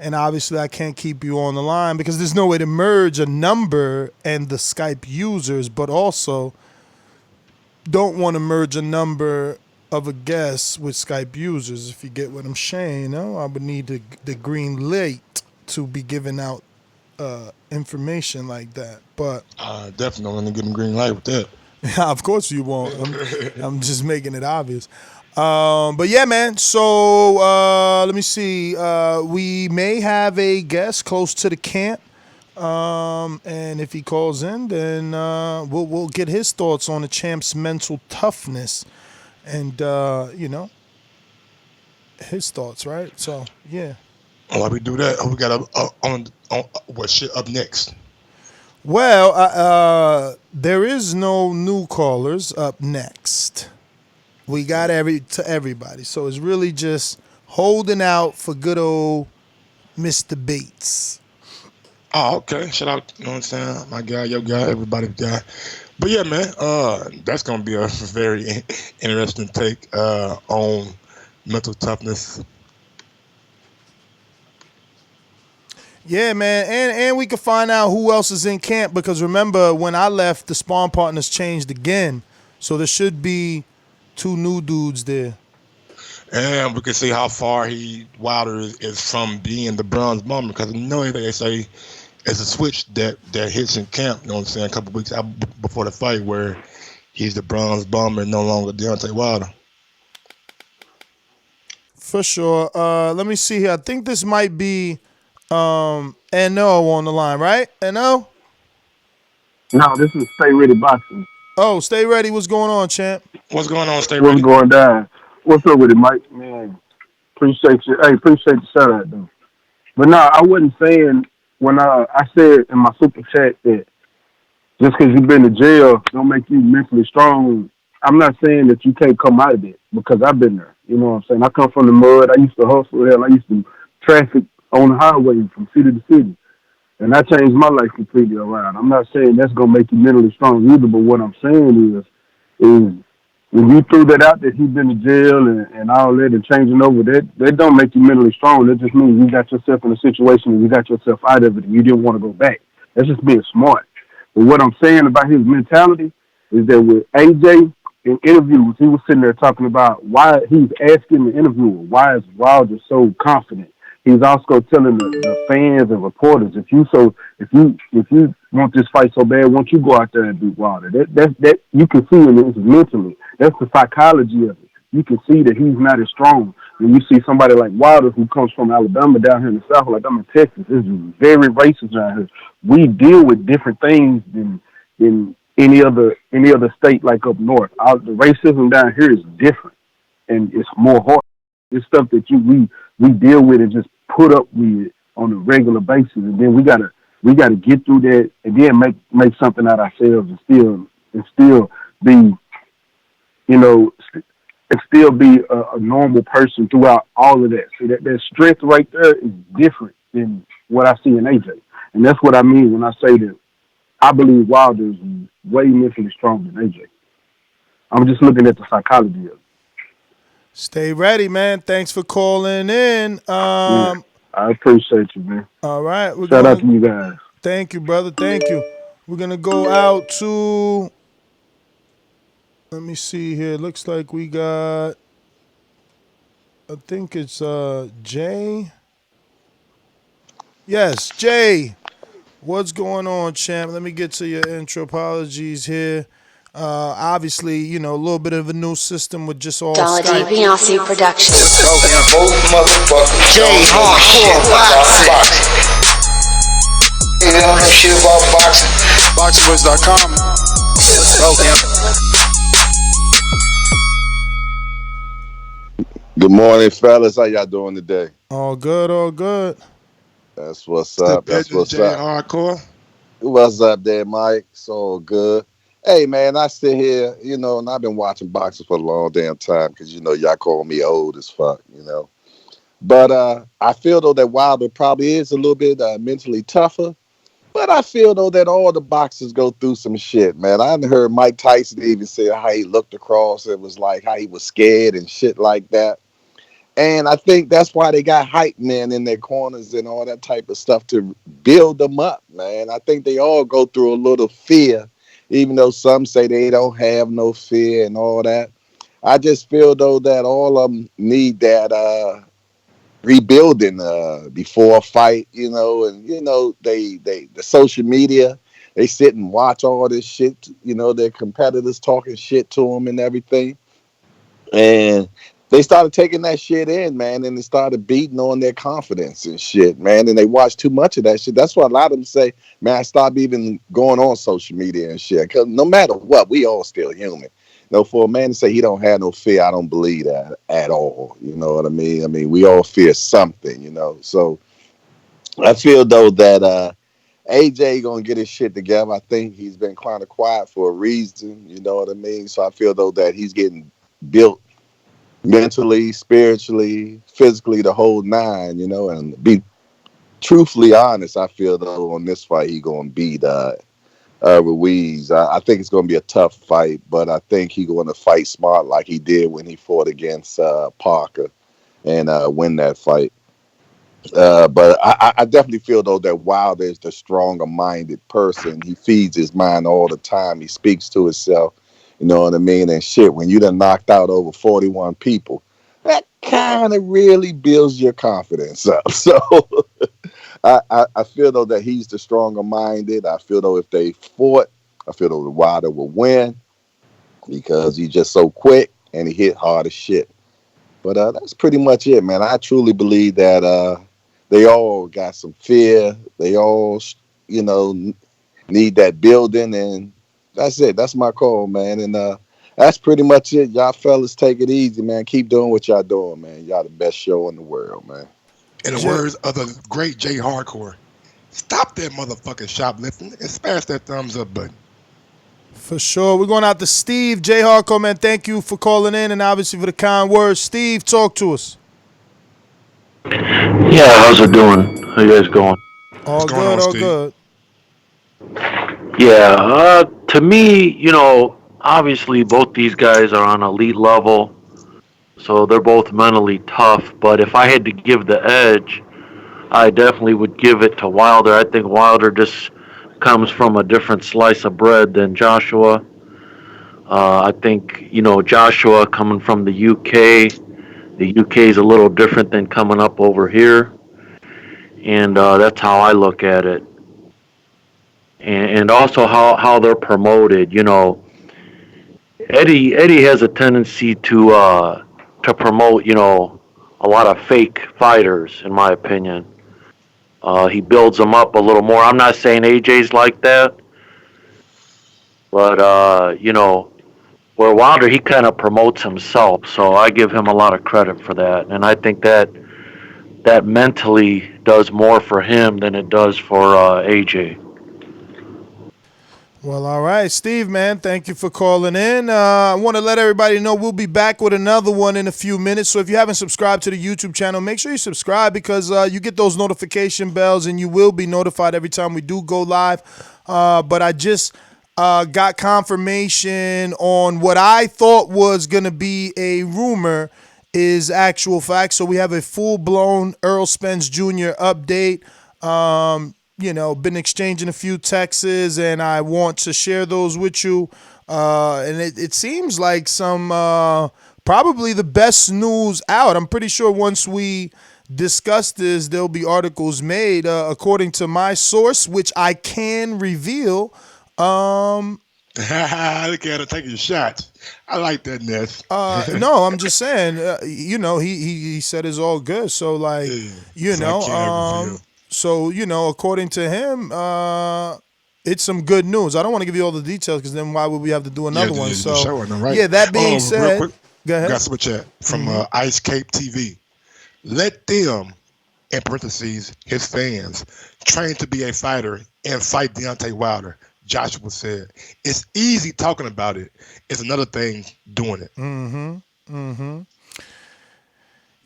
And obviously, I can't keep you on the line because there's no way to merge a number and the Skype users, but also don't want to merge a number of a guest with Skype users, if you get what I'm saying. You know, I would need the green light to be giving out information like that. But definitely want to give them green light with that. Yeah, of course you won't. I'm just making it obvious. But yeah, man. So let me see. We may have a guest close to the camp, and if he calls in, then we'll get his thoughts on the champ's mental toughness, and his thoughts, right? So yeah. While we do that, we got on what shit up next? Well, there is no new callers up next. We got everybody. So it's really just holding out for good old Mr. Bates. Oh, okay. Shout out, you know what I'm saying? My guy, your guy, everybody's guy. But yeah, man, that's going to be a very interesting take on mental toughness. Yeah, man, and we can find out who else is in camp because remember when I left, the sparring partners changed again. So there should be 2 new dudes there. And we can see how far Wilder is from being the bronze bomber because you know they say it's a switch that hits in camp, you know what I'm saying, a couple weeks out before the fight where he's the bronze bomber and no longer Deontay Wilder. For sure. Let me see here. I think this might be NO on the line, right? NO? No, this is Stay Ready Boxing. Oh, Stay Ready. What's going on, champ? What's going on, Stay Ready? What's going down? What's up with it, Mike? Man, appreciate you. Hey, appreciate the shout out, though. But no, I wasn't saying when I said in my super chat that just because you've been to jail don't make you mentally strong. I'm not saying that you can't come out of it because I've been there. You know what I'm saying? I come from the mud. I used to hustle. Hell, I used to traffic on the highway from city to city. And I changed my life completely around. I'm not saying that's going to make you mentally strong either, but what I'm saying is when you threw that out that he's been to jail and all that and changing over, that don't make you mentally strong. That just means you got yourself in a situation and you got yourself out of it and you didn't want to go back. That's just being smart. But what I'm saying about his mentality is that with AJ in interviews, he was sitting there talking about why he's asking the interviewer, why is Wilder so confident? He's also telling the fans and reporters, if you want this fight so bad, won't you go out there and beat Wilder? That you can see in it mentally. That's the psychology of it. You can see that he's not as strong. When you see somebody like Wilder who comes from Alabama down here in the South, like I'm in Texas, it's very racist down here. We deal with different things than in any other state like up north. The racism down here is different and it's more hard. It's stuff that we deal with and just put up with on a regular basis, and then we gotta get through that and then make something out of ourselves and still be, you know, and still be a normal person throughout all of that. So that strength right there is different than what I see in AJ, and that's what I mean when I say that I believe Wilder is way mentally stronger than AJ. I'm just looking at the psychology of it. Stay ready, man. Thanks for calling in. I appreciate you, man. All right. Shout out to you guys. Thank you, brother. Thank you. We're going to go out to, let me see here. Looks like we got, I think it's Jay. Yes, Jay. What's going on, champ? Let me get to your intro. Apologies here. Obviously, you know, a little bit of a new system with just all Skype. Beyonce production. Jay Hardcore Boxing. You know that shit about boxing. BoxingVoice.com. Good morning, fellas. How y'all doing today? All good, all good. That's what's up. That's what's Jay up. Hardcore. What's up there, Mike? It's all good. Hey, man, I sit here, you know, and I've been watching boxing for a long damn time because, you know, y'all call me old as fuck, you know. But I feel, though, that Wilder probably is a little bit mentally tougher. But I feel, though, that all the boxers go through some shit, man. I heard Mike Tyson even say how he looked across. It was like how he was scared and shit like that. And I think that's why they got hype men in their corners and all that type of stuff to build them up, man. I think they all go through a little fear, even though some say they don't have no fear and all that. I just feel, though, that all of them need that rebuilding before a fight, you know, and, you know, the social media, they sit and watch all this shit, you know, their competitors talking shit to them and everything. And they started taking that shit in, man, and they started beating on their confidence and shit, man. And they watched too much of that shit. That's why a lot of them say, man, I stopped even going on social media and shit. Because no matter what, we all still human. You know, for a man to say he don't have no fear, I don't believe that at all. You know what I mean? I mean, we all fear something, you know. So I feel, though, that AJ gonna get his shit together. I think he's been kind of quiet for a reason, you know what I mean? So I feel, though, that he's getting built mentally, spiritually, physically, the whole nine, you know, and be truthfully honest, I feel, though, on this fight, he going to beat Ruiz. I think it's going to be a tough fight, but I think he's going to fight smart like he did when he fought against Parker and win that fight. But I definitely feel, though, that Wilder is the stronger-minded person. He feeds his mind all the time. He speaks to himself. You know what I mean? And shit, when you done knocked out over 41 people, that kind of really builds your confidence up. So I feel, though, that he's the stronger minded. I feel, though, if they fought, I feel, though, Wilder will win because he's just so quick and he hit hard as shit. But that's pretty much it, man. I truly believe that they all got some fear. They all, you know, need that building, and that's it. That's my call, man. And that's pretty much it. Y'all fellas take it easy, man. Keep doing what y'all doing, man. Y'all the best show in the world, man. In the words of the great Jay Hardcore. Stop that motherfucking shoplifting and smash that thumbs up button. For sure. We're going out to Steve. J Hardcore, man, thank you for calling in and obviously for the kind words. Steve, talk to us. Yeah, how's it doing? How you guys going? All good, all good. Yeah, to me, obviously both these guys are on elite level, so they're both mentally tough. But if I had to give the edge, I definitely would give it to Wilder. I think Wilder just comes from a different slice of bread than Joshua. I think, Joshua coming from the UK, the UK is a little different than coming up over here. And that's how I look at it. And also how they're promoted. Eddie has a tendency to promote, a lot of fake fighters, in my opinion. He builds them up a little more. I'm not saying AJ's like that, but where Wilder, he kind of promotes himself, so I give him a lot of credit for that. And I think that mentally does more for him than it does for AJ. Well, all right, Steve, man, thank you for calling in. I want to let everybody know we'll be back with another one in a few minutes. So if you haven't subscribed to the YouTube channel, make sure you subscribe because you get those notification bells and you will be notified every time we do go live. But I just got confirmation on what I thought was going to be a rumor is actual fact. So we have a full-blown Errol Spence Jr. update. Been exchanging a few texts, and I want to share those with you. And it seems like some probably the best news out. I'm pretty sure once we discuss this, there'll be articles made. According to my source, which I can reveal. Look at him taking shots. I like that, Ness. No, I'm just saying, he said it's all good. So, like, So, according to him, it's some good news. I don't want to give you all the details because then why would we have to do another one? So, that being said, real quick, go ahead. Got super chat from Ice Cape TV. Let them, in parentheses, his fans, train to be a fighter and fight Deontay Wilder. Joshua said, it's easy talking about it. It's another thing doing it.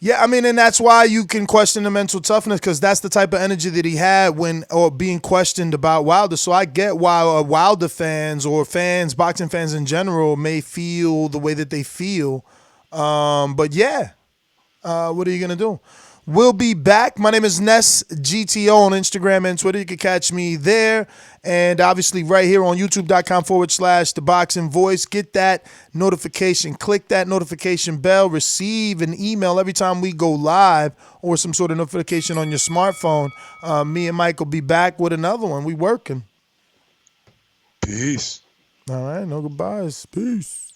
Yeah, I mean, and that's why you can question the mental toughness because that's the type of energy that he had or being questioned about Wilder. So I get why Wilder fans or fans, boxing fans in general, may feel the way that they feel. But yeah, what are you going to do? We'll be back. My name is Ness GTO on Instagram and Twitter. You can catch me there. And obviously right here on youtube.com/The Boxing Voice. Get that notification. Click that notification bell. Receive an email every time we go live or some sort of notification on your smartphone. Me and Mike will be back with another one. We working. Peace. All right. No goodbyes. Peace.